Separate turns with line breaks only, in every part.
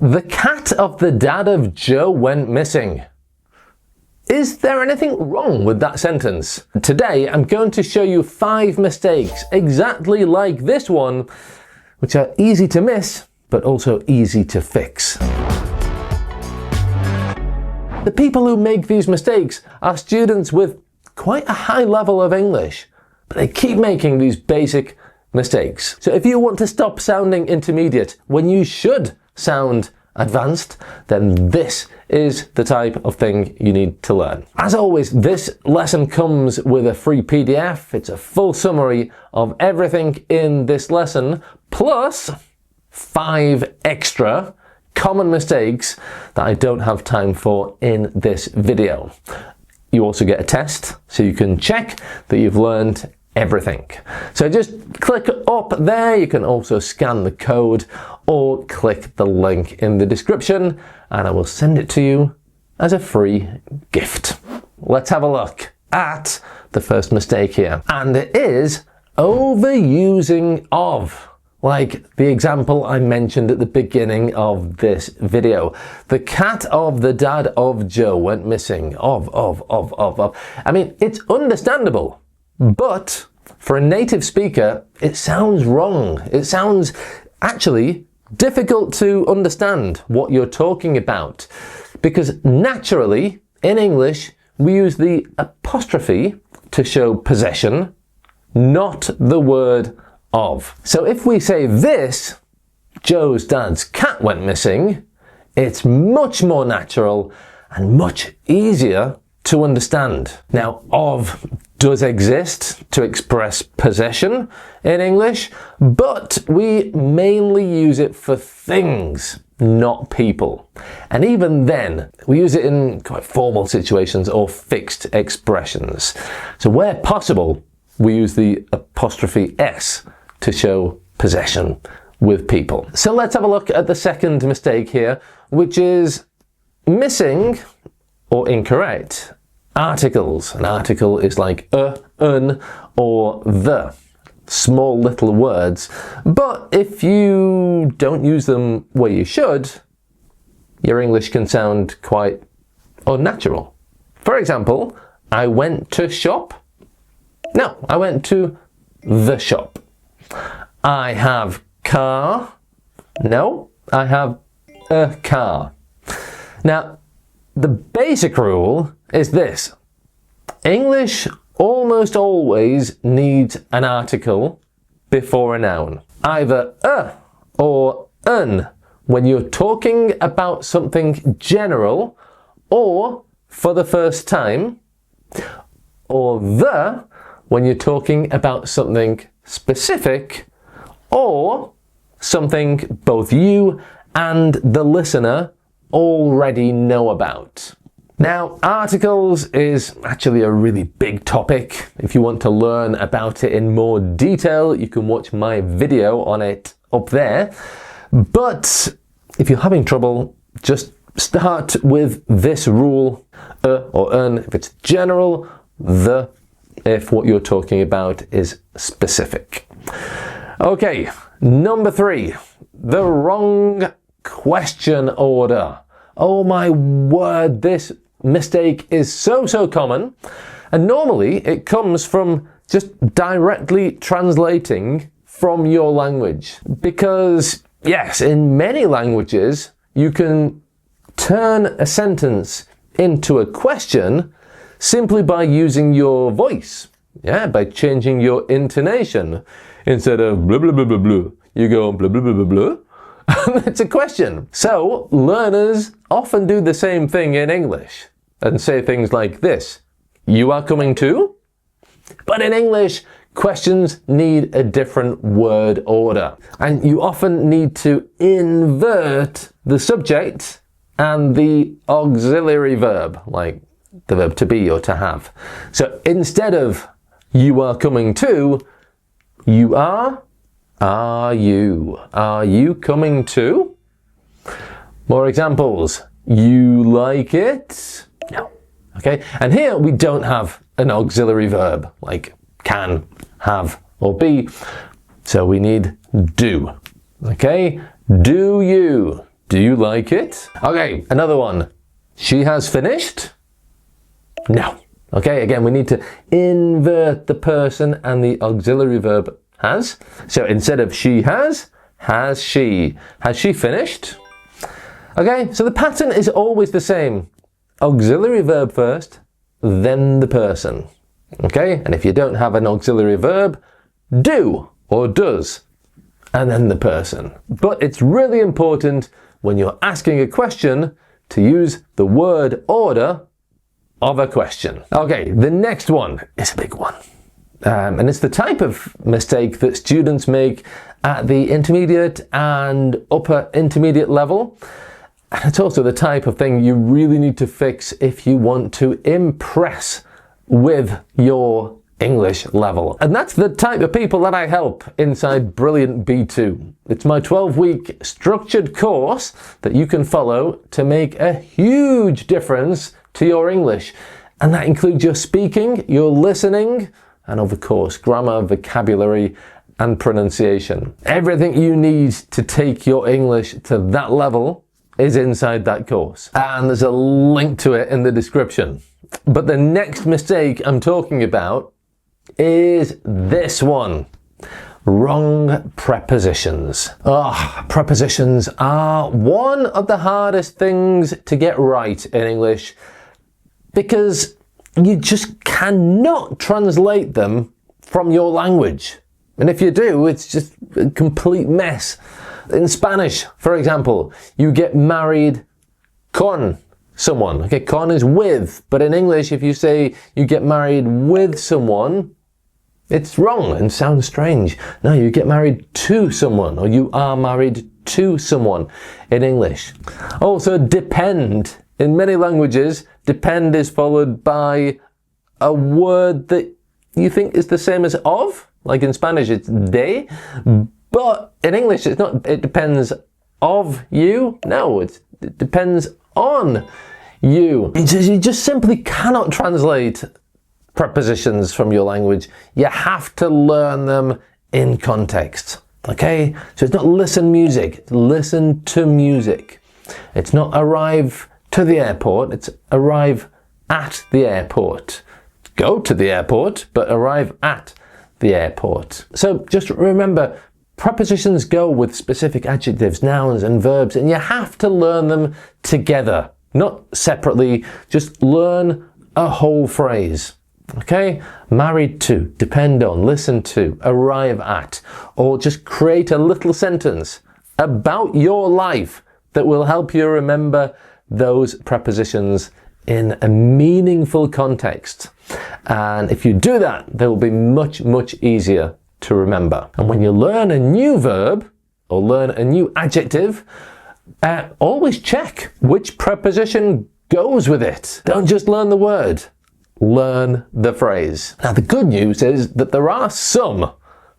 The cat of the dad of Joe went missing. Is there anything wrong with that sentence? Today I'm going to show you 5 mistakes exactly like this one, which are easy to miss, but also easy to fix. The people who make these mistakes are students with quite a high level of English, but they keep making these basic mistakes. So if you want to stop sounding intermediate when you should sound advanced, then this is the type of thing you need to learn. As always, this lesson comes with a free PDF. It's a full summary of everything in this lesson, plus 5 extra common mistakes that I don't have time for in this video. You also get a test, so you can check that you've learned everything. So just click up there. You can also scan the code or click the link in the description and I will send it to you as a free gift. Let's have a look at the first mistake here. And it is overusing of. Like the example I mentioned at the beginning of this video. The cat of the dad of Joe went missing. Of. I mean, it's understandable. But for a native speaker, it sounds wrong. It sounds actually difficult to understand what you're talking about. Because naturally, in English, we use the apostrophe to show possession, not the word of. So if we say this, Joe's dad's cat went missing, it's much more natural and much easier to understand. Now, of does exist to express possession in English, but we mainly use it for things, not people. And even then, we use it in quite formal situations or fixed expressions. So where possible, we use the apostrophe S to show possession with people. So let's have a look at the second mistake here, which is missing or incorrect articles. An article is like un, or the. Small little words. But if you don't use them where you should, your English can sound quite unnatural. For example, I went to shop. No, I went to the shop. I have car. No, I have a car. Now, the basic rule is this. English almost always needs an article before a noun. Either a or un when you're talking about something general or for the first time, or the when you're talking about something specific or something both you and the listener already know about. Now, articles is actually a really big topic. If you want to learn about it in more detail, you can watch my video on it up there. But if you're having trouble, just start with this rule, or un if it's general, the if what you're talking about is specific. Okay, number 3, the wrong question order. Oh my word, this mistake is so common, and normally it comes from just directly translating from your language. Because yes, in many languages you can turn a sentence into a question simply by using your voice, by changing your intonation. Instead of blah blah blah blah blah, you go blah blah blah blah blah. It's a question. So learners often do the same thing in English and say things like this. You are coming too? But in English, questions need a different word order. And you often need to invert the subject and the auxiliary verb, like the verb to be or to have. So instead of you are coming to, you are you? Are you coming too? More examples. You like it? No. Okay, and here we don't have an auxiliary verb like can, have, or be. So we need do. Okay, do you? Do you like it? Okay, another one. She has finished? No. Okay, again, we need to invert the person and the auxiliary verb has. So instead of she has she? Has she finished? Okay, so the pattern is always the same. Auxiliary verb first, then the person. Okay, and if you don't have an auxiliary verb, do or does, and then the person. But it's really important when you're asking a question to use the word order of a question. Okay, the next one is a big one. And it's the type of mistake that students make at the intermediate and upper intermediate level. And it's also the type of thing you really need to fix if you want to impress with your English level. And that's the type of people that I help inside Brilliant B2. It's my 12-week structured course that you can follow to make a huge difference to your English. And that includes your speaking, your listening, and of course, grammar, vocabulary, and pronunciation. Everything you need to take your English to that level is inside that course. And there's a link to it in the description. But the next mistake I'm talking about is this one. Wrong prepositions. Prepositions are one of the hardest things to get right in English because you just cannot translate them from your language. And if you do, it's just a complete mess. In Spanish, for example, you get married con someone. Okay, con is with, but in English, if you say you get married with someone, it's wrong and sounds strange. No, you get married to someone, or you are married to someone in English. Also, depend. In many languages, depend is followed by a word that you think is the same as of. Like in Spanish, it's de. But in English, it's not, it depends of you. No, it depends on you. You just simply cannot translate prepositions from your language. You have to learn them in context. Okay? So it's not listen music, it's listen to music. It's not arrive to the airport, it's arrive at the airport. Go to the airport, but arrive at the airport. So just remember, prepositions go with specific adjectives, nouns, and verbs, and you have to learn them together, not separately. Just learn a whole phrase. Okay? Married to, depend on, listen to, arrive at, or just create a little sentence about your life that will help you remember those prepositions in a meaningful context. And if you do that, they will be much, much easier to remember. And when you learn a new verb or learn a new adjective, always check which preposition goes with it. Don't just learn the word, learn the phrase. Now the good news is that there are some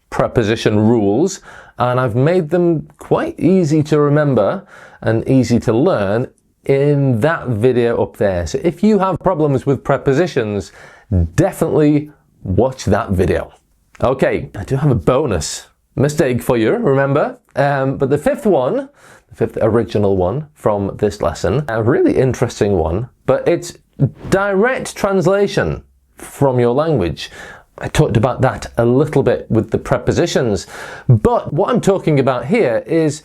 preposition rules, and I've made them quite easy to remember and easy to learn in that video up there. So if you have problems with prepositions, definitely watch that video. Okay, I do have a bonus mistake for you, remember? But the fifth one, the fifth original one from this lesson, a really interesting one, but it's direct translation from your language. I talked about that a little bit with the prepositions, but what I'm talking about here is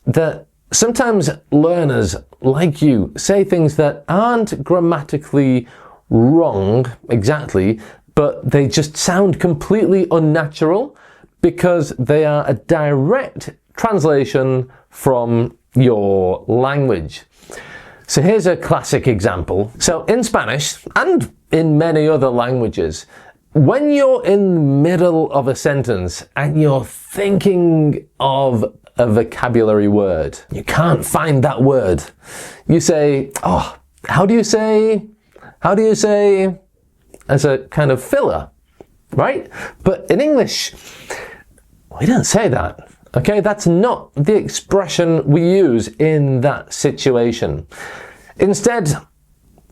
that sometimes learners like you say things that aren't grammatically wrong exactly, but they just sound completely unnatural because they are a direct translation from your language. So here's a classic example. So in Spanish and in many other languages, when you're in the middle of a sentence and you're thinking of a vocabulary word, you can't find that word. You say, oh, how do you say, as a kind of filler, right? But in English, we don't say that. Okay, that's not the expression we use in that situation. Instead,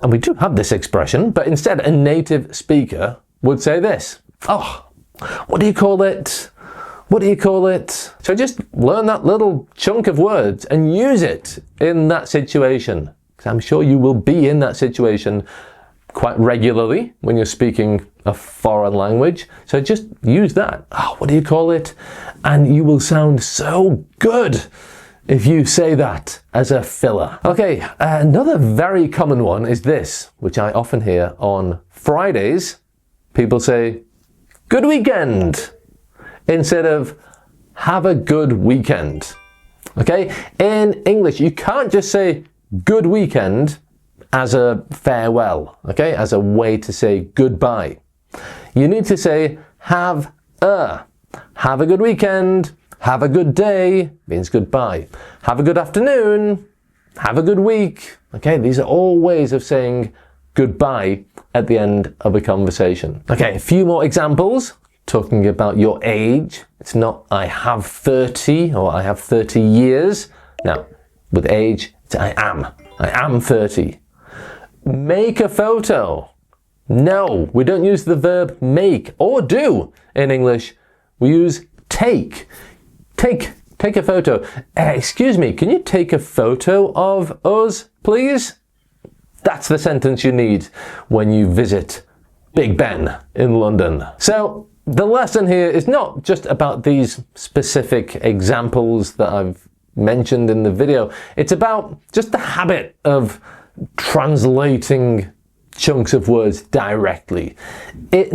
and we do have this expression, but instead a native speaker would say this. Oh, what do you call it what do you call it? So just learn that little chunk of words and use it in that situation. Because I'm sure you will be in that situation quite regularly when you're speaking a foreign language. So just use that. Oh, what do you call it? And you will sound so good if you say that as a filler. Okay, another very common one is this, which I often hear on Fridays. People say, good weekend, instead of have a good weekend. Okay, in English, you can't just say good weekend as a farewell, okay, as a way to say goodbye. You need to say have a good weekend, have a good day, means goodbye. Have a good afternoon, have a good week. Okay, these are all ways of saying goodbye at the end of a conversation. Okay, a few more examples. Talking about your age. It's not I have 30 or I have 30 years. No, with age, it's I am 30. Make a photo. No, we don't use the verb make or do in English. We use take. Take a photo. Excuse me, can you take a photo of us, please? That's the sentence you need when you visit Big Ben in London. So the lesson here is not just about these specific examples that I've mentioned in the video. It's about just the habit of translating chunks of words directly. It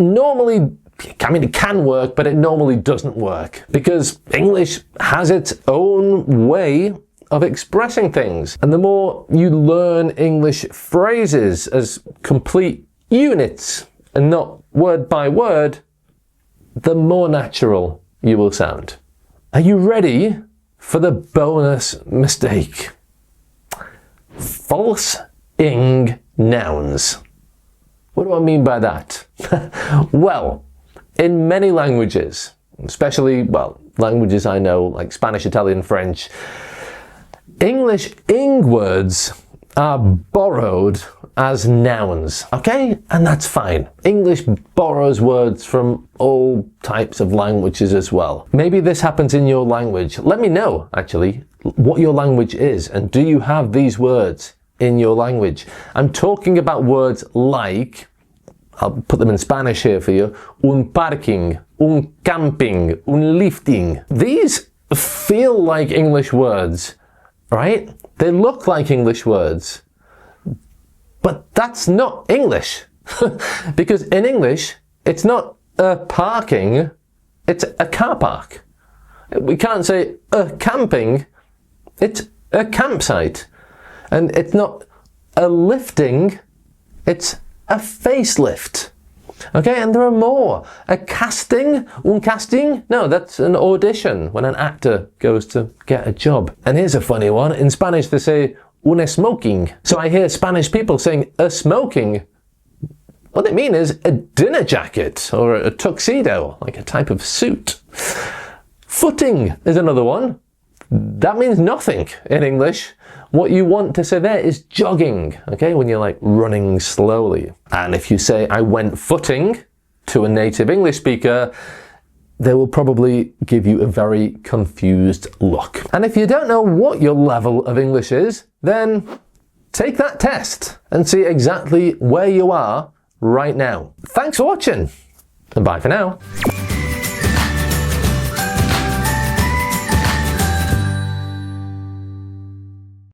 can work, but it normally doesn't work because English has its own way of expressing things. And the more you learn English phrases as complete units and not word by word, the more natural you will sound. Are you ready for the bonus mistake? False-ing nouns. What do I mean by that? Well, in many languages, especially, languages I know like Spanish, Italian, French, English-ing words are borrowed as nouns, okay? And that's fine. English borrows words from all types of languages as well. Maybe this happens in your language. Let me know, actually, what your language is, and do you have these words in your language? I'm talking about words like, I'll put them in Spanish here for you, un parking, un camping, un lifting. These feel like English words, right? They look like English words. But that's not English. Because in English, it's not a parking, it's a car park. We can't say a camping, it's a campsite. And it's not a lifting, it's a facelift. Okay, and there are more. A casting, un casting? No, that's an audition when an actor goes to get a job. And here's a funny one. In Spanish, they say un smoking. So I hear Spanish people saying a smoking. What they mean is a dinner jacket or a tuxedo, like a type of suit. Footing is another one. That means nothing in English. What you want to say there is jogging, okay, when you're like running slowly. And if you say I went footing to a native English speaker, they will probably give you a very confused look. And if you don't know what your level of English is, then take that test and see exactly where you are right now. Thanks for watching, and bye for now.